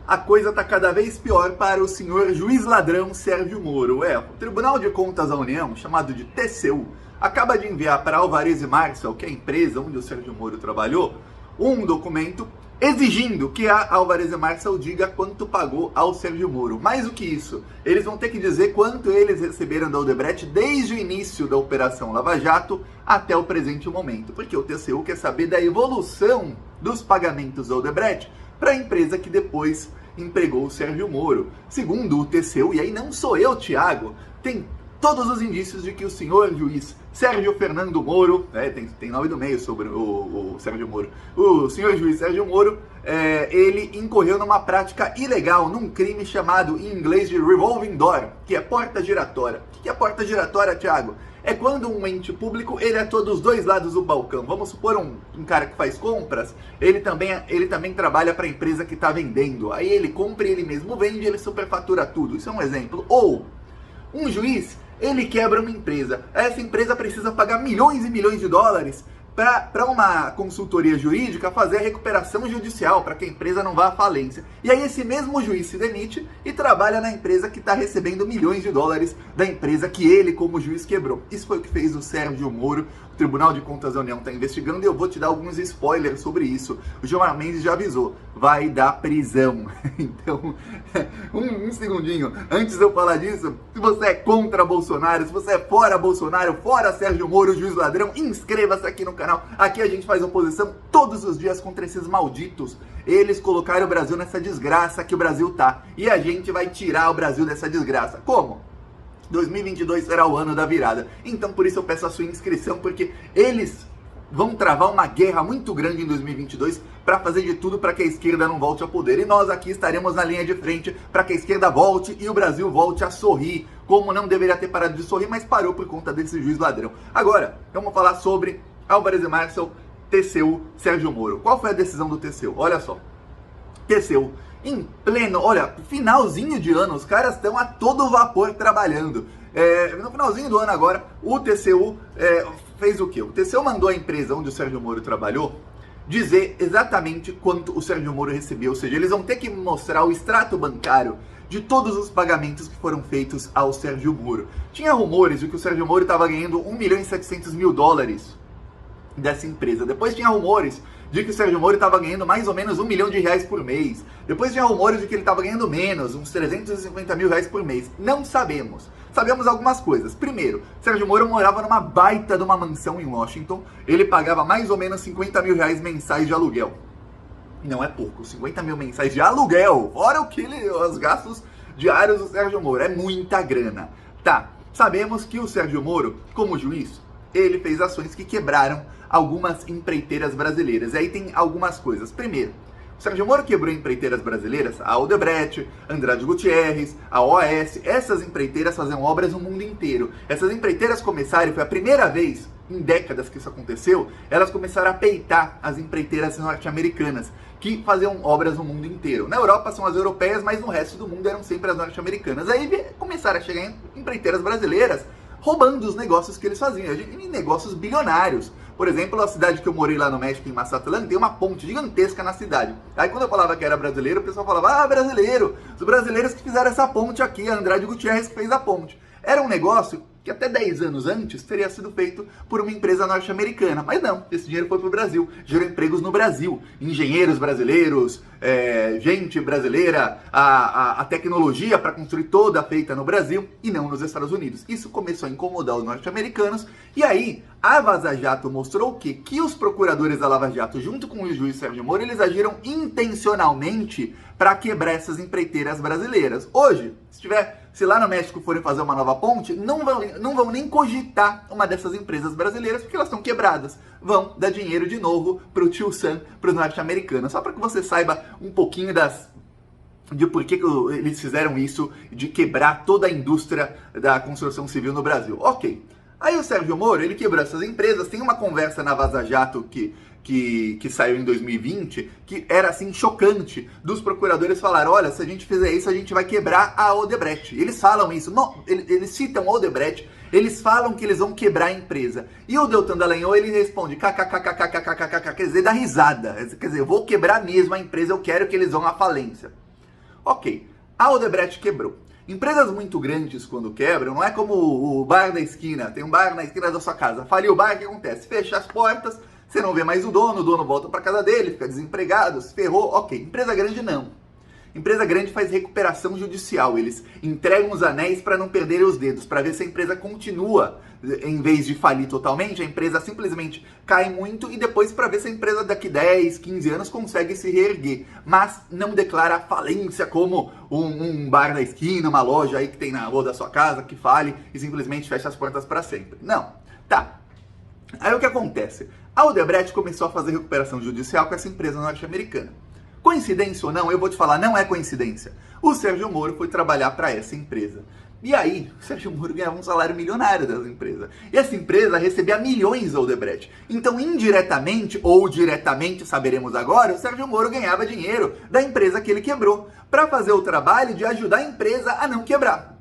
A coisa está cada vez pior para o senhor juiz ladrão Sérgio Moro. O Tribunal de Contas da União, chamado de TCU, acaba de enviar para Alvarez e Marçal, que é a empresa onde o Sérgio Moro trabalhou, um documento exigindo que a Alvarez e Marçal diga quanto pagou ao Sérgio Moro. Mais do que isso, eles vão ter que dizer quanto eles receberam da Odebrecht desde o início da Operação Lava Jato até o presente momento, porque o TCU quer saber da evolução dos pagamentos da Odebrecht para a empresa que depois empregou o Sérgio Moro. Segundo o TCU, e aí não sou eu, Thiago, tem todos os indícios de que o senhor juiz Sérgio Fernando Moro, tem nome do meio sobre o Sérgio Moro, o senhor juiz Sérgio Moro, ele incorreu numa prática ilegal, num crime chamado em inglês de revolving door, que é porta giratória. O que é porta giratória, Thiago? É quando um ente público, ele atua dos dois lados do balcão. Vamos supor um cara que faz compras, ele também trabalha para a empresa que está vendendo. Aí ele compra e ele mesmo vende, ele superfatura tudo. Isso é um exemplo. Ou um juiz, ele quebra uma empresa. Essa empresa precisa pagar milhões e milhões de dólares para uma consultoria jurídica fazer a recuperação judicial, para que a empresa não vá à falência. E aí esse mesmo juiz se demite e trabalha na empresa que está recebendo milhões de dólares da empresa que ele, como juiz, quebrou. Isso foi o que fez o Sérgio Moro. O Tribunal de Contas da União está investigando e eu vou te dar alguns spoilers sobre isso. O Gilmar Mendes já avisou, vai dar prisão. Então, um segundinho, antes de eu falar disso, se você é contra Bolsonaro, se você é fora Bolsonaro, fora Sérgio Moro, juiz ladrão, inscreva-se aqui no canal. Aqui a gente faz oposição todos os dias contra esses malditos. Eles colocaram o Brasil nessa desgraça que o Brasil tá. E a gente vai tirar o Brasil dessa desgraça. Como? 2022 será o ano da virada. Então por isso eu peço a sua inscrição, porque eles vão travar uma guerra muito grande em 2022 para fazer de tudo para que a esquerda não volte ao poder. E nós aqui estaremos na linha de frente para que a esquerda volte e o Brasil volte a sorrir, como não deveria ter parado de sorrir, mas parou por conta desse juiz ladrão. Agora, vamos falar sobre Alvarez e Marçal, TCU, Sérgio Moro. Qual foi a decisão do TCU? Olha só, TCU, em pleno, olha, finalzinho de ano, os caras estão a todo vapor trabalhando. No finalzinho do ano agora, o TCU fez o quê? O TCU mandou a empresa onde o Sérgio Moro trabalhou dizer exatamente quanto o Sérgio Moro recebeu. Ou seja, eles vão ter que mostrar o extrato bancário de todos os pagamentos que foram feitos ao Sérgio Moro. Tinha rumores de que o Sérgio Moro estava ganhando 1.700.000 dólares dessa empresa. Depois tinha rumores de que o Sérgio Moro estava ganhando mais ou menos R$1 milhão por mês. Depois tinha rumores de que ele estava ganhando menos, uns 350 mil reais por mês. Não sabemos. Sabemos algumas coisas. Primeiro, Sérgio Moro morava numa baita de uma mansão em Washington. Ele pagava mais ou menos 50 mil reais mensais de aluguel. Não é pouco, 50 mil mensais de aluguel. Fora os gastos diários do Sérgio Moro. É muita grana. Tá, sabemos que o Sérgio Moro, como juiz, ele fez ações que quebraram algumas empreiteiras brasileiras. E aí tem algumas coisas. Primeiro, o Sérgio Moro quebrou empreiteiras brasileiras, a Odebrecht, Andrade Gutierrez, a OAS. Essas empreiteiras faziam obras no mundo inteiro. Essas empreiteiras começaram, foi a primeira vez em décadas que isso aconteceu, elas começaram a peitar as empreiteiras norte-americanas, que faziam obras no mundo inteiro. Na Europa são as europeias, mas no resto do mundo eram sempre as norte-americanas. Aí começaram a chegar empreiteiras brasileiras, roubando os negócios que eles faziam, em negócios bilionários. Por exemplo, a cidade que eu morei lá no México, em Mazatlán, tem uma ponte gigantesca na cidade. Aí quando eu falava que era brasileiro, o pessoal falava, ah, brasileiro, os brasileiros que fizeram essa ponte aqui, a Andrade Gutierrez que fez a ponte. Era um negócio que até 10 anos antes teria sido feito por uma empresa norte-americana. Mas não, esse dinheiro foi para o Brasil, gerou empregos no Brasil. Engenheiros brasileiros, gente brasileira, a tecnologia para construir toda feita no Brasil e não nos Estados Unidos. Isso começou a incomodar os norte-americanos e aí a Vaza Jato mostrou o quê? Que os procuradores da Lava Jato, junto com o juiz Sérgio Moro, eles agiram intencionalmente para quebrar essas empreiteiras brasileiras. Hoje, se lá no México forem fazer uma nova ponte, não vão nem cogitar uma dessas empresas brasileiras, porque elas estão quebradas. Vão dar dinheiro de novo pro tio Sam, pros norte-americanos. Só para que você saiba um pouquinho de por que eles fizeram isso, de quebrar toda a indústria da construção civil no Brasil. Ok. Aí o Sérgio Moro, ele quebrou essas empresas. Tem uma conversa na Vaza Jato que saiu em 2020, que era assim chocante, dos procuradores falaram, olha, se a gente fizer isso, a gente vai quebrar a Odebrecht. Eles falam isso, não, eles citam a Odebrecht, eles falam que eles vão quebrar a empresa. E o Deltan Dallagnol, ele responde, kkkkkkkkkk, quer dizer, dá risada, quer dizer, eu vou quebrar mesmo a empresa, eu quero que eles vão à falência. Ok, a Odebrecht quebrou. Empresas muito grandes, quando quebram, não é como o bar da esquina, tem um bar na esquina da sua casa, faliu o bar, o que acontece? Fecha as portas, você não vê mais o dono volta para casa dele, fica desempregado, se ferrou, ok. Empresa grande não. Empresa grande faz recuperação judicial, eles entregam os anéis para não perderem os dedos, para ver se a empresa continua, em vez de falir totalmente, a empresa simplesmente cai muito e depois para ver se a empresa daqui 10, 15 anos consegue se reerguer, mas não declara falência como um bar da esquina, uma loja aí que tem na rua da sua casa, que fale e simplesmente fecha as portas para sempre. Não, tá. Aí o que acontece? A Odebrecht começou a fazer recuperação judicial com essa empresa norte-americana. Coincidência ou não, eu vou te falar, não é coincidência. O Sérgio Moro foi trabalhar para essa empresa. E aí, o Sérgio Moro ganhava um salário milionário dessa empresa. E essa empresa recebia milhões da Odebrecht. Então, indiretamente ou diretamente, saberemos agora, o Sérgio Moro ganhava dinheiro da empresa que ele quebrou, para fazer o trabalho de ajudar a empresa a não quebrar.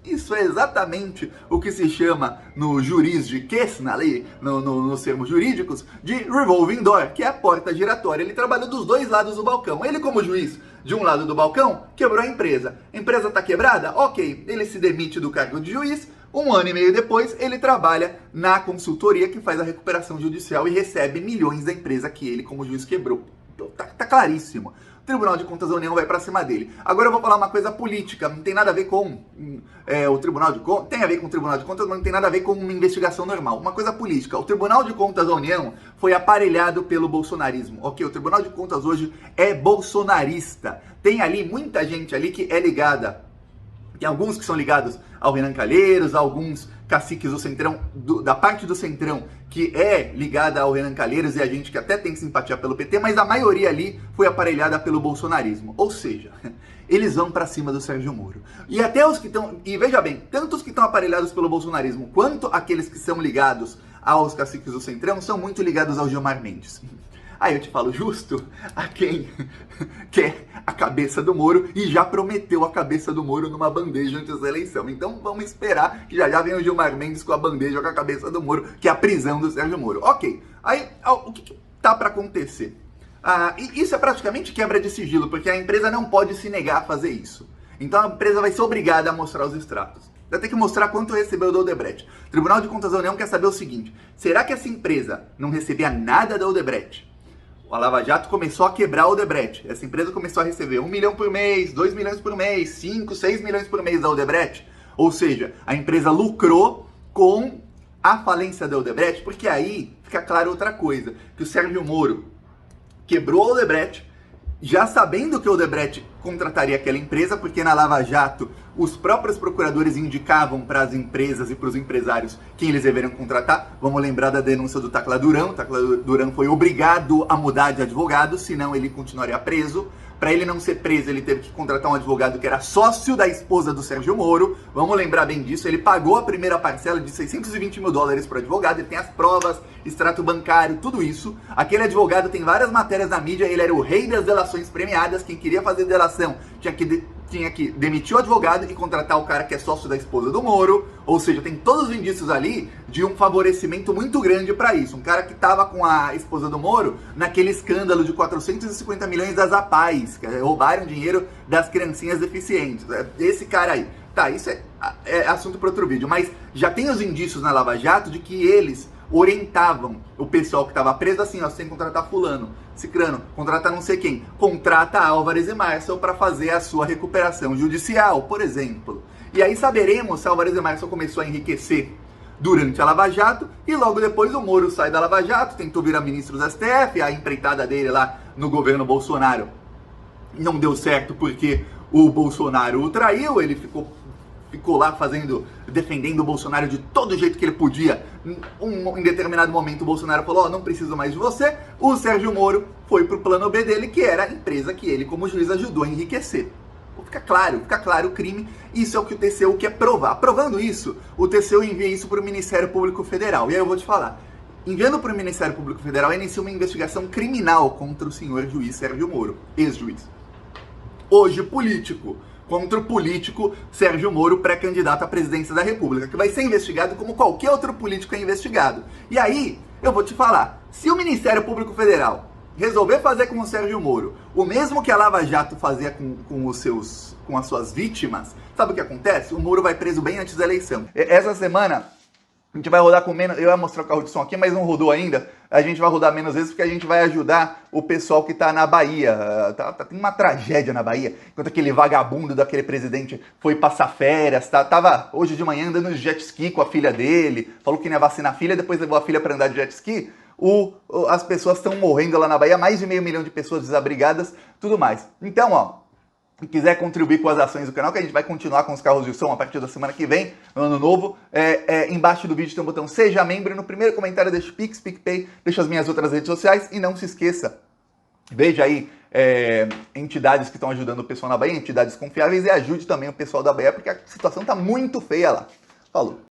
Isso é exatamente o que se chama no jurisdiquês, ali, nos termos jurídicos, de revolving door, que é a porta giratória. Ele trabalhou dos dois lados do balcão. Ele, como juiz de um lado do balcão, quebrou a empresa. A empresa está quebrada? Ok. Ele se demite do cargo de juiz. 1 ano e meio depois, ele trabalha na consultoria que faz a recuperação judicial e recebe milhões da empresa que ele, como juiz, quebrou. Então, tá claríssimo. O Tribunal de Contas da União vai para cima dele. Agora eu vou falar uma coisa política, não tem nada a ver com o Tribunal de Contas, tem a ver com o Tribunal de Contas, mas não tem nada a ver com uma investigação normal. Uma coisa política, o Tribunal de Contas da União foi aparelhado pelo bolsonarismo. Ok, o Tribunal de Contas hoje é bolsonarista. Tem ali muita gente ali que é ligada. Tem alguns que são ligados ao Renan Calheiros, alguns caciques do Centrão, da parte do Centrão, que é ligada ao Renan Calheiros e a gente que até tem simpatia pelo PT, mas a maioria ali foi aparelhada pelo bolsonarismo. Ou seja, eles vão pra cima do Sérgio Moro. E até os que estão, e veja bem, tanto os que estão aparelhados pelo bolsonarismo, quanto aqueles que são ligados aos caciques do Centrão, são muito ligados ao Gilmar Mendes. Aí eu te falo, justo a quem quer a cabeça do Moro e já prometeu a cabeça do Moro numa bandeja antes da eleição. Então vamos esperar que já vem o Gilmar Mendes com a bandeja com a cabeça do Moro, que é a prisão do Sérgio Moro. Ok, aí o que tá para acontecer? E isso é praticamente quebra de sigilo, porque a empresa não pode se negar a fazer isso. Então a empresa vai ser obrigada a mostrar os extratos. Vai ter que mostrar quanto recebeu da Odebrecht. O Tribunal de Contas da União quer saber o seguinte: será que essa empresa não recebia nada da Odebrecht? A Lava Jato começou a quebrar a Odebrecht. Essa empresa começou a receber 1 milhão por mês, 2 milhões por mês, 5, 6 milhões por mês da Odebrecht. Ou seja, a empresa lucrou com a falência da Odebrecht, porque aí fica claro outra coisa, que o Sérgio Moro quebrou a Odebrecht, já sabendo que a Odebrecht contrataria aquela empresa, porque na Lava Jato os próprios procuradores indicavam para as empresas e para os empresários quem eles deveriam contratar. Vamos lembrar da denúncia do Tacla Duran. O Tacla Duran foi obrigado a mudar de advogado, senão ele continuaria preso. Para ele não ser preso, ele teve que contratar um advogado que era sócio da esposa do Sérgio Moro. Vamos lembrar bem disso. Ele pagou a primeira parcela de $620 mil para o advogado. Ele tem as provas, extrato bancário, tudo isso. Aquele advogado tem várias matérias na mídia. Ele era o rei das delações premiadas. Quem queria fazer delação tinha que demitir o advogado e contratar o cara que é sócio da esposa do Moro. Ou seja, tem todos os indícios ali de um favorecimento muito grande para isso. Um cara que estava com a esposa do Moro naquele escândalo de 450 milhões das APAES, que roubaram dinheiro das criancinhas deficientes. Esse cara aí. Tá, isso é assunto para outro vídeo, mas já tem os indícios na Lava Jato de que eles orientavam o pessoal que estava preso assim, ó, você tem que contratar fulano, cicrano, contrata não sei quem, contrata Álvares e Marçal para fazer a sua recuperação judicial, por exemplo. E aí saberemos se Álvares e Marçal começou a enriquecer durante a Lava Jato e logo depois o Moro sai da Lava Jato, tentou virar ministro do STF, a empreitada dele lá no governo Bolsonaro não deu certo porque o Bolsonaro o traiu, ele ficou lá defendendo o Bolsonaro de todo jeito que ele podia. Em determinado momento o Bolsonaro falou, ó, não preciso mais de você. O Sérgio Moro foi pro plano B dele, que era a empresa que ele como juiz ajudou a enriquecer. Fica claro o crime. Isso é o que o TCU quer provar. Provando isso, o TCU envia isso para o Ministério Público Federal. E aí eu vou te falar. Enviando para o Ministério Público Federal, inicia uma investigação criminal contra o senhor juiz Sérgio Moro, ex-juiz. Hoje político. Contra o político Sérgio Moro, pré-candidato à presidência da República, que vai ser investigado como qualquer outro político é investigado. E aí, eu vou te falar, se o Ministério Público Federal resolver fazer com o Sérgio Moro o mesmo que a Lava Jato fazia com as suas vítimas, sabe o que acontece? O Moro vai preso bem antes da eleição. Essa semana a gente vai rodar com menos... Eu ia mostrar o carro de som aqui, mas não rodou ainda. A gente vai rodar menos vezes porque a gente vai ajudar o pessoal que tá na Bahia. Tem uma tragédia na Bahia. Enquanto aquele vagabundo daquele presidente foi passar férias, tava hoje de manhã andando de jet ski com a filha dele. Falou que não ia vacinar a filha, depois levou a filha para andar de jet ski. As pessoas estão morrendo lá na Bahia. Mais de 500 mil de pessoas desabrigadas, tudo mais. Então, ó... Se quiser contribuir com as ações do canal, que a gente vai continuar com os carros de som a partir da semana que vem, no ano novo, embaixo do vídeo tem um botão Seja Membro, no primeiro comentário deixa o Pix, PicPay, deixa as minhas outras redes sociais, e não se esqueça, veja aí entidades que estão ajudando o pessoal na Bahia, entidades confiáveis, e ajude também o pessoal da Bahia, porque a situação está muito feia lá. Falou!